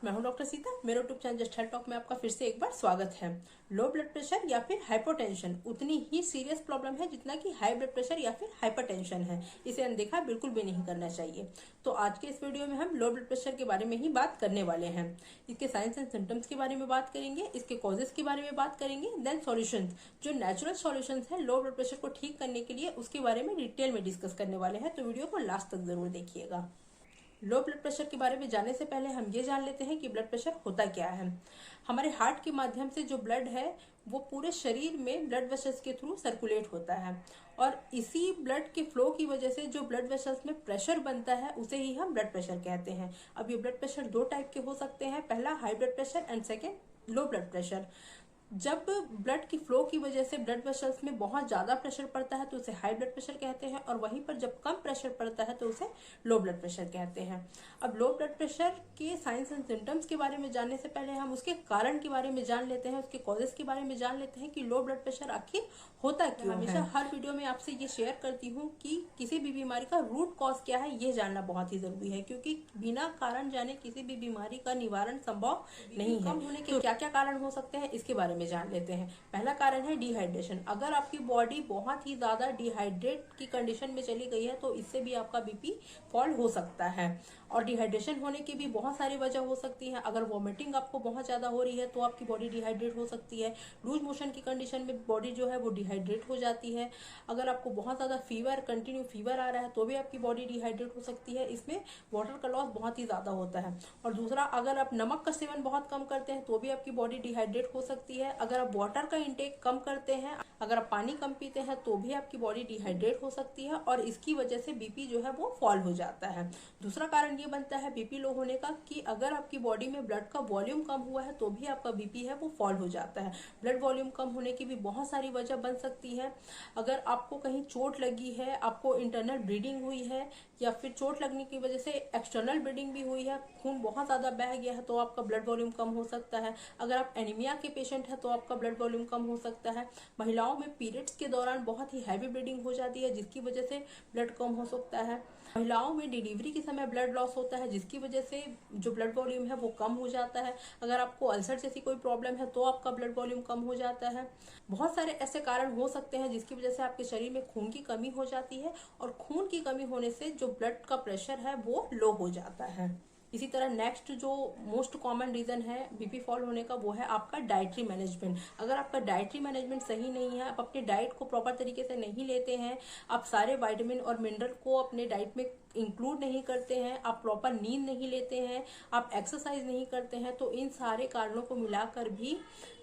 मैं हूं डॉक्टर सीता। मेरे YouTube channel just health talk में आपका फिर से एक बार स्वागत है। लो ब्लड प्रेशर या फिर हाइपोटेंशन उतनी ही सीरियस प्रॉब्लम है जितना कि हाई ब्लड प्रेशर या फिर हाइपरटेंशन है। इसे अनदेखा बिल्कुल भी नहीं करना चाहिए। तो आज के इस वीडियो में हम लो ब्लड प्रेशर के बारे में ही बात करने वाले हैं। इसके साइंस एंड सिम्टम्स के बारे में बात करेंगे, इसके कॉजेस के बारे में बात करेंगे, देन सॉल्यूशंस, जो नेचुरल सॉल्यूशंस है लो ब्लड प्रेशर को ठीक करने के लिए, उसके बारे में डिटेल में डिस्कस करने वाले हैं। तो वीडियो को लास्ट तक जरूर देखिएगा। लो ब्लड प्रेशर के बारे में जानने से पहले हम ये जान लेते हैं कि ब्लड प्रेशर होता क्या है। हमारे हार्ट के माध्यम से जो ब्लड है वो पूरे शरीर में ब्लड वेसल्स के थ्रू सर्कुलेट होता है, और इसी ब्लड के फ्लो की वजह से जो ब्लड वेसल्स में प्रेशर बनता है उसे ही हम ब्लड प्रेशर कहते हैं। अब ये ब्लड प्रेशर दो टाइप के हो सकते हैं, पहला high blood pressure and second low blood pressure. जब ब्लड की फ्लो की वजह से ब्लड वेसल्स में बहुत ज्यादा प्रेशर पड़ता है तो उसे हाई ब्लड प्रेशर कहते हैं, और वहीं पर जब कम प्रेशर पड़ता है तो उसे लो ब्लड प्रेशर कहते हैं। अब लो ब्लड प्रेशर के साइंस एंड सिम्टम्स के बारे में जानने से पहले हम उसके कारण के बारे में जान लेते हैं, उसके कॉजेस के बारे में जान लेते हैं कि लो ब्लड प्रेशर आखिर होता क्यों है। हमेशा हर वीडियो में आपसे ये शेयर करती हूँ कि किसी भी बीमारी का रूट कॉज क्या है ये जानना बहुत ही जरूरी है, क्योंकि बिना कारण जाने किसी भी बीमारी का निवारण संभव नहीं है। कम होने के क्या क्या कारण हो सकते हैं इसके बारे में जान लेते हैं। पहला कारण है डिहाइड्रेशन। अगर आपकी बॉडी बहुत ही ज्यादा डिहाइड्रेट की कंडीशन में चली गई है तो इससे भी आपका बीपी फॉल हो सकता है। और डिहाइड्रेशन होने की भी बहुत सारी वजह हो सकती है। अगर वॉमिटिंग आपको बहुत ज्यादा हो रही है तो आपकी बॉडी डिहाइड्रेट हो सकती है। लूज मोशन की कंडीशन में बॉडी जो है वो डिहाइड्रेट हो जाती है। अगर आपको बहुत ज्यादा फीवर, कंटिन्यू फीवर आ रहा है तो भी आपकी बॉडी डिहाइड्रेट हो सकती है। इसमें वाटर का लॉस बहुत ही ज्यादा होता है। और दूसरा, अगर आप नमक का सेवन बहुत कम करते हैं तो भी आपकी बॉडी डिहाइड्रेट हो सकती है। अगर आप वाटर का इंटेक कम करते हैं, अगर आप पानी कम पीते हैं तो भी आपकी बॉडी डिहाइड्रेट हो सकती है, और इसकी वजह से बीपी जो है वो फॉल हो जाता है। दूसरा कारण ये बनता है बीपी लो होने का कि अगर आपकी बॉडी में ब्लड का वॉल्यूम कम हुआ है तो भी आपका बीपी है वो फॉल हो जाता है। ब्लड वॉल्यूम कम होने की भी बहुत सारी वजह बन सकती है। अगर आपको कहीं चोट लगी है, आपको इंटरनल ब्लीडिंग हुई है, या फिर चोट लगने की वजह से एक्सटर्नल ब्लीडिंग भी हुई है, खून बहुत ज्यादा बह गया है तो आपका ब्लड वॉल्यूम कम हो सकता है। अगर आप एनीमिया के पेशेंट हैं तो आपका ब्लड वॉल्यूम कम हो सकता है। महिलाओं में पीरियड्स के दौरान बहुत ही हैवी ब्लीडिंग हो जाती है जिसकी वजह से ब्लड कम हो सकता है। महिलाओं में डिलीवरी के समय ब्लड लॉस होता है जिसकी वजह से जो ब्लड वॉल्यूम है वो कम हो जाता है। अगर आपको अल्सर जैसी कोई प्रॉब्लम है तो आपका ब्लड वॉल्यूम कम हो जाता है। बहुत सारे ऐसे कारण हो सकते हैं जिसकी वजह से आपके शरीर में खून की कमी हो जाती है, और खून की कमी होने से जो ब्लड का प्रेशर है वो लो हो जाता है। इसी तरह नेक्स्ट जो मोस्ट कॉमन रीजन है बीपी फॉल होने का वो है आपका डाइटरी मैनेजमेंट। अगर आपका डाइटरी मैनेजमेंट सही नहीं है, आप अपने डाइट को प्रॉपर तरीके से नहीं लेते हैं, आप सारे विटामिन और मिनरल को अपने डाइट में इंक्लूड नहीं करते हैं, आप प्रॉपर नींद नहीं लेते हैं, आप एक्सरसाइज नहीं करते हैं, तो इन सारे कारणों को मिलाकर भी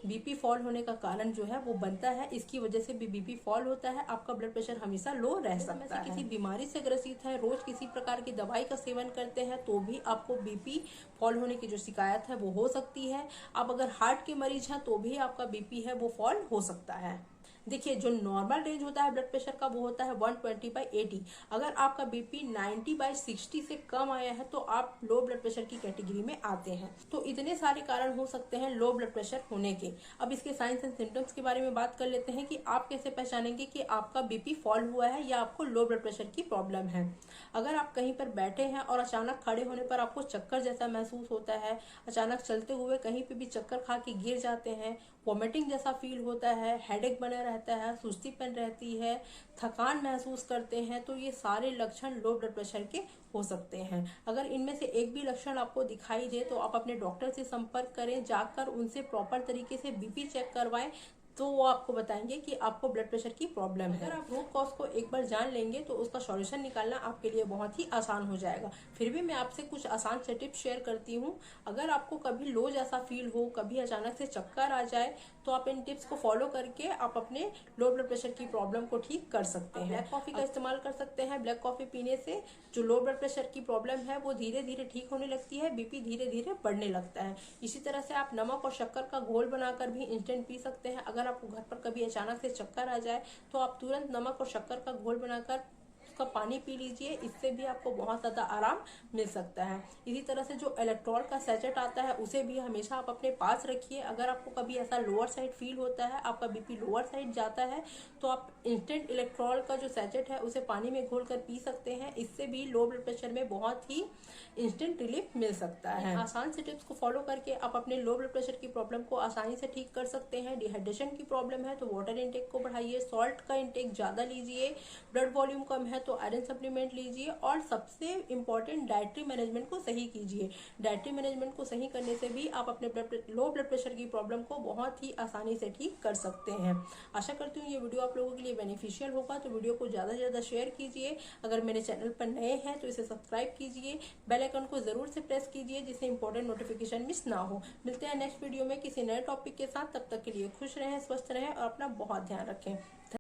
बीपी फॉल होने का कारण जो है वो बनता है। इसकी वजह से भी बीपी फॉल होता है, आपका ब्लड प्रेशर हमेशा लो रह सकता है। किसी बीमारी से ग्रसित है, रोज किसी प्रकार की दवाई का सेवन करते हैं तो भी आपको बीपी फॉल होने की जो शिकायत है वो हो सकती है। आप अगर हार्ट के मरीज हैं तो भी आपका बीपी है वो फॉल हो सकता है। देखिए, जो नॉर्मल रेंज होता है ब्लड प्रेशर का वो होता है 120/80। अगर आपका बीपी 90/60 से कम आया है तो आप लो ब्लड प्रेशर की कैटेगरी में आते हैं। तो इतने सारे कारण हो सकते हैं लो ब्लड प्रेशर होने के। अब इसके साइंस एंड सिम्टम्स के बारे में बात कर लेते हैं कि आप कैसे पहचानेंगे कि आपका बीपी फॉल हुआ है या आपको लो ब्लड प्रेशर की प्रॉब्लम है। अगर आप कहीं पर बैठे हैं और अचानक खड़े होने पर आपको चक्कर जैसा महसूस होता है, अचानक चलते हुए कहीं पे भी चक्कर खा के गिर जाते हैं, वॉमिटिंग जैसा फील होता है, हेडेक बना रहता है, सुस्तीपन रहती है, थकान महसूस करते हैं, तो ये सारे लक्षण लो ब्लड प्रेशर के हो सकते हैं। अगर इनमें से एक भी लक्षण आपको दिखाई दे तो आप अपने डॉक्टर से संपर्क करें, जाकर उनसे प्रॉपर तरीके से बीपी चेक करवाएं, तो वो आपको बताएंगे कि आपको ब्लड प्रेशर की प्रॉब्लम है। अगर आप रूट कॉज को एक बार जान लेंगे तो उसका सॉल्यूशन निकालना आपके लिए बहुत ही आसान हो जाएगा। फिर भी मैं आपसे कुछ आसान से टिप्स शेयर करती हूँ। अगर आपको कभी लो जैसा फील हो, कभी अचानक से चक्कर आ जाए, तो आप इन टिप्स को फॉलो करके आप अपने लो ब्लड प्रेशर की प्रॉब्लम को ठीक कर सकते हैं। ब्लैक कॉफी का इस्तेमाल कर सकते हैं। ब्लैक कॉफी पीने से जो लो ब्लड प्रेशर की प्रॉब्लम है वो धीरे धीरे ठीक होने लगती है, बीपी धीरे धीरे बढ़ने लगता है। इसी तरह से आप नमक और शक्कर का घोल बनाकर भी इंस्टेंट पी सकते हैं। अगर आपको घर पर कभी अचानक से चक्कर आ जाए तो आप तुरंत नमक और शक्कर का घोल बनाकर उसका पानी पी लीजिए, इससे भी आपको बहुत ज़्यादा आराम मिल सकता है। इसी तरह से जो इलेक्ट्रॉल का सैचेट आता है उसे भी हमेशा आप अपने पास रखिए। अगर आपको कभी ऐसा लोअर साइड फील होता है, आपका बीपी लोअर साइड जाता है, तो आप इंस्टेंट इलेक्ट्रॉल का जो सैचेट है उसे पानी में घोल कर पी सकते हैं। इससे भी लो ब्लड प्रेशर में बहुत ही इंस्टेंट रिलीफ मिल सकता है। आसान से टिप्स को फॉलो करके आप अपने लो ब्लड प्रेशर की प्रॉब्लम को आसानी से ठीक कर सकते हैं। डिहाइड्रेशन की प्रॉब्लम है तो वाटर इंटेक को बढ़ाइए, सॉल्ट का इंटेक ज़्यादा लीजिए, ब्लड वॉल्यूम कम है तो आयरन सप्लीमेंट लीजिए, और सबसे इंपॉर्टेंट डाइटरी मैनेजमेंट को सही कीजिए। डाइटरी मैनेजमेंट को सही करने से भी आप अपने लो ब्लड प्रेशर की प्रॉब्लम को बहुत ही आसानी से ठीक कर सकते हैं। आशा करती हूँ ये वीडियो आप लोगों के लिए बेनिफिशियल होगा, तो वीडियो को ज़्यादा से ज़्यादा शेयर कीजिए। अगर मेरे चैनल पर नए हैं तो इसे सब्सक्राइब कीजिए, बेल आइकन को जरूर से प्रेस कीजिए जिससे इंपॉर्टेंट नोटिफिकेशन मिस ना हो। मिलते हैं नेक्स्ट वीडियो में किसी नए टॉपिक के साथ, तब तक के लिए खुश रहें, स्वस्थ रहें और अपना बहुत ध्यान रखें।